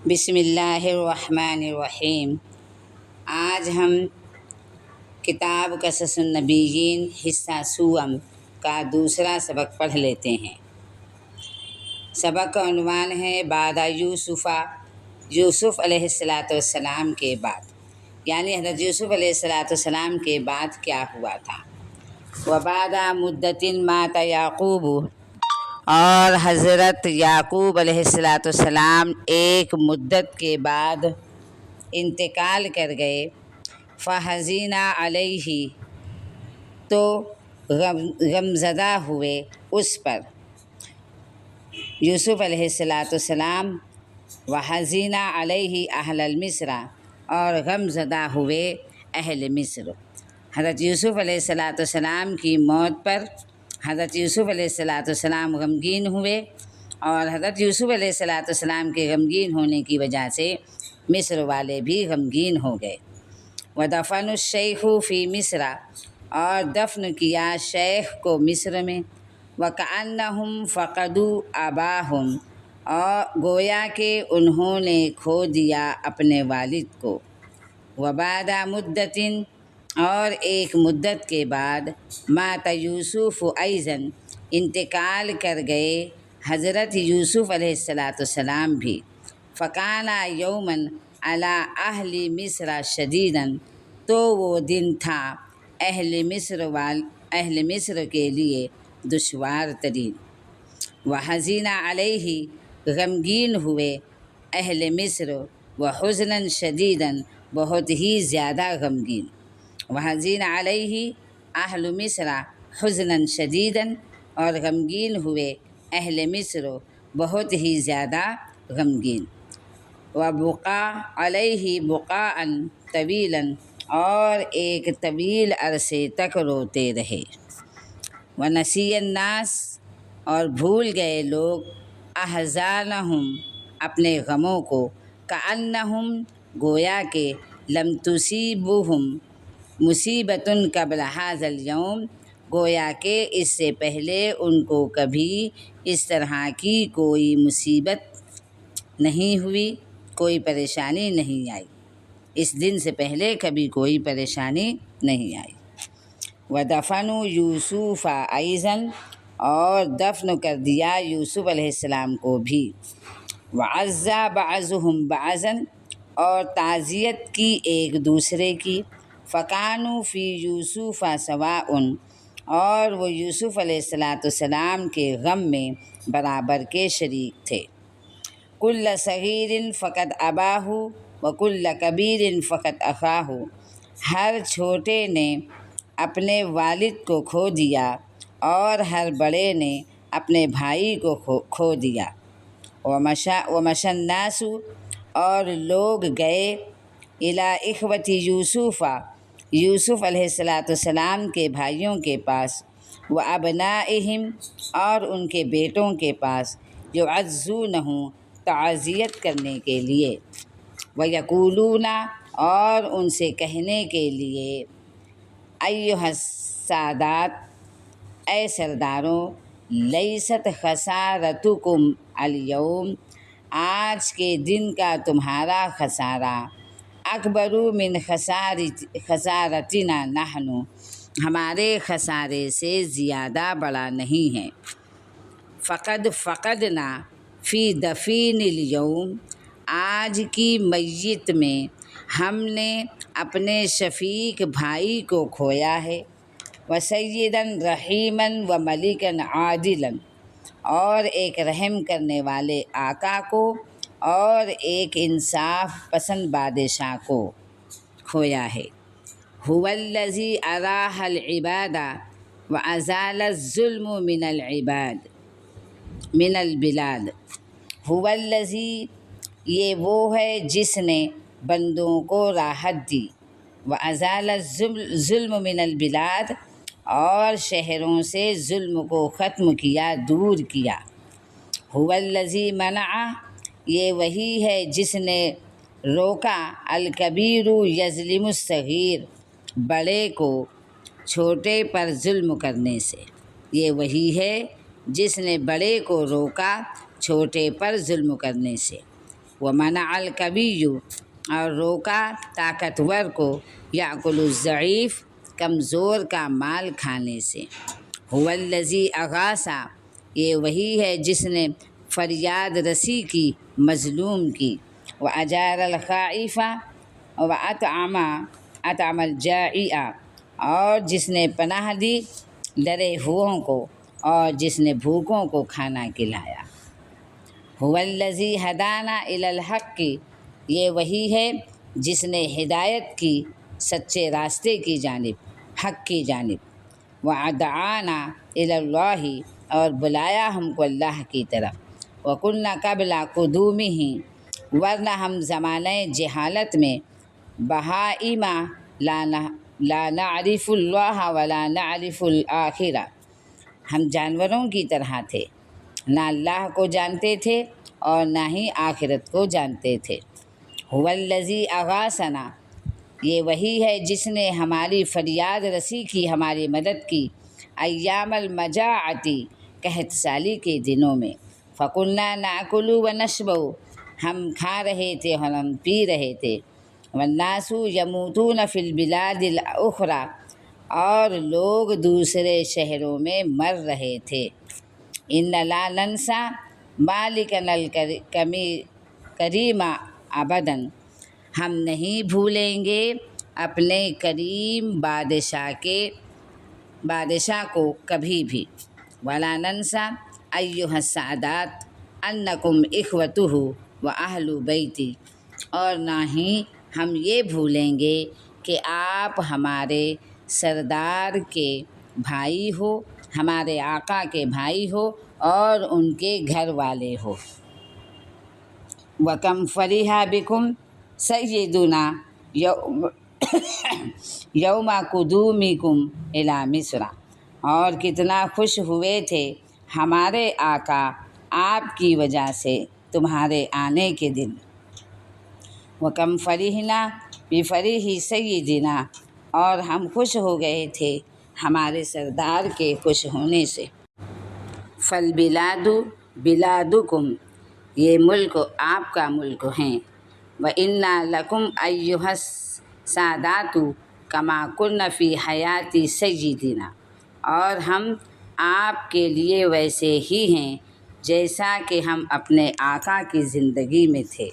بسم اللہ الرحمن الرحیم۔ آج ہم کتاب قصص النبیین حصہ سوم کا دوسرا سبق پڑھ لیتے ہیں۔ سبق کا عنوان ہے بعد یوسف علیہ السلام کے بعد، یعنی حضرت یوسف علیہ السلام کے بعد کیا ہوا تھا۔ وبعد مدت مات یعقوب، اور حضرت یعقوب علیہ السلام ایک مدت کے بعد انتقال کر گئے۔ فحزین علیہ، تو غمزدہ ہوئے اس پر یوسف علیہ السلام، وحزین علیہ اہل مصر، اور غمزدہ ہوئے اہل مصر۔ حضرت یوسف علیہ السلام کی موت پر حضرت یوسف علیہ السلام غمگین ہوئے، اور حضرت یوسف علیہ السلام کے غمگین ہونے کی وجہ سے مصر والے بھی غمگین ہو گئے۔ ودفن الشیخ فی مصر، اور دفن کیا شیخ کو مصر میں۔ وکأنہم فقدوا اباہم، اور گویا کہ انہوں نے کھو دیا اپنے والد کو۔ وبعد مدت، اور ایک مدت کے بعد مات یوسف ایضاً، انتقال کر گئے حضرت یوسف علیہ السلام بھی۔ فکان یوماً علی اہل مصر شدیداً، تو وہ دن تھا اہل مصر کے لیے دشوار ترین۔ وحزین علیہ، غمگین ہوئے اہل مصر، وحزناً شدیداً، بہت ہی زیادہ غمگین۔ وحزین علیہ اہل مصر حزناً شدیداً، اور غمگین ہوئے اہل مصر بہت ہی زیادہ غمگین۔ وبقا علیہ بقاءً طویلاً، اور ایک طویل عرصے تک روتے رہے۔ ونسی الناس، اور بھول گئے لوگ احزانہم، اپنے غموں کو۔ کأنہم، گویا کہ لم تصیبہم مصیبۃ قبل ھذا الیوم، گویا کہ اس سے پہلے ان کو کبھی اس طرح کی کوئی مصیبت نہیں ہوئی، کوئی پریشانی نہیں آئی، اس دن سے پہلے کبھی کوئی پریشانی نہیں آئی۔ ودفنوا یوسف ایضاً، اور دفن کر دیا یوسف علیہ السلام کو بھی۔ وعزا بعضهم بعضاً، اور تعزیت کی ایک دوسرے کی۔ فکانوا فی یوسف سواء، اور وہ یوسف علیہ السلام کے غم میں برابر کے شریک تھے۔ کل صغیر فقد اباہ، وکل کبیر فقد اخاہ، ہر چھوٹے نے اپنے والد کو کھو دیا، اور ہر بڑے نے اپنے بھائی کو کھو دیا۔ ومشى الناس، اور لوگ گئے الی اخوۃ یوسف، یوسف علیہ السلام کے بھائیوں کے پاس۔ وابنائہم، اور ان کے بیٹوں کے پاس۔ یعزونہ، تعزیت کرنے کے لیے۔ ویقولون، اور ان سے کہنے کے لیے، ایھا السادات، اے سرداروں، لیست خسارتکم الیوم، آج کے دن کا تمہارا خسارہ اکبر من خسارتنا نحن، ہمارے خسارے سے زیادہ بڑا نہیں ہے۔ فقد فقدنا فی دفین الیوم، آج کی میت میں ہم نے اپنے شفیق بھائی کو کھویا ہے۔ وسیدا رحیما وملکا عادلا، اور ایک رحم کرنے والے آقا کو اور ایک انصاف پسند بادشاہ کو کھویا ہے۔ هو الذی اراح العباد وازال الظلم من البلاد، هو الذی، یہ وہ ہے جس نے بندوں کو راحت دی، وازال الظلم من البلاد، اور شہروں سے ظلم کو ختم کیا، دور کیا۔ هو الذی منع، یہ وہی ہے جس نے روکا، الکبیر یظلم الصغیر، بڑے کو چھوٹے پر ظلم کرنے سے، یہ وہی ہے جس نے بڑے کو روکا چھوٹے پر ظلم کرنے سے۔ ومنع القوی اور روکا طاقتور کو یأکل الضعیف کمزور کا مال کھانے سے۔ هو الذی اغاث یہ وہی ہے جس نے فریاد رسی کی مظلوم کی، وأجار الخائف وأطعم الجائع اور جس نے پناہ دی ڈرے ہوئوں کو اور جس نے بھوکوں کو کھانا کھلایا۔ هو الذی ہدانا الی الحق یہ وہی ہے جس نے ہدایت کی سچے راستے کی جانب، حق کی جانب، وأدعانا الی اللہ اور بلایا ہم کو اللہ کی طرف، وکنا قبل قدومہ ورنہ ہم زمانۂ جہالت میں بہائما لا نعرف اللہ ولا نعرف الآخرہ ہم جانوروں کی طرح تھے، نہ اللہ کو جانتے تھے اور نہ ہی آخرت کو جانتے تھے۔ هو الذی اغاثنا یہ وہی ہے جس نے ہماری فریاد رسی کی، ہماری مدد کی، ایام المجاعۃ قحط سالی کے دنوں میں، فکنا ناکل ونشرب ہم کھا رہے تھے اور ہم پی رہے تھے، والناس یموتون فی البلاد الاخری اور لوگ دوسرے شہروں میں مر رہے تھے۔ ان لا ننسى مالکنا الکریم ابدا ہم نہیں بھولیں گے اپنے کریم بادشاہ کو کبھی بھی، ولا ننسى ایھا السادات انکم اخوتہ واہل بیتی اور نہ ہی ہم یہ بھولیں گے کہ آپ ہمارے سردار کے بھائی ہو، ہمارے آقا کے بھائی ہو اور ان کے گھر والے ہو۔ وَكَمْ فَرِحَ بِكُمْ سَيِّدُنَا یوم قدومکم الی مصر اور کتنا خوش ہوئے تھے ہمارے آقا آپ کی وجہ سے تمہارے آنے کے دن۔ وَكَمْ فَرِحْنَا بِفَرْحِ سَيِّدِنَا اور ہم خوش ہو گئے تھے ہمارے سردار کے خوش ہونے سے۔ فالبلاد بلادکم یہ ملک آپ کا ملک ہیں، وَإِنَّا لَكُمْ أَيُّهَا السَّادَاتُ كَمَا كُنَّ فِي حَيَاةِ سَيِّدِنَا اور ہم آپ کے لیے ویسے ہی ہیں جیسا کہ ہم اپنے آقا کی زندگی میں تھے۔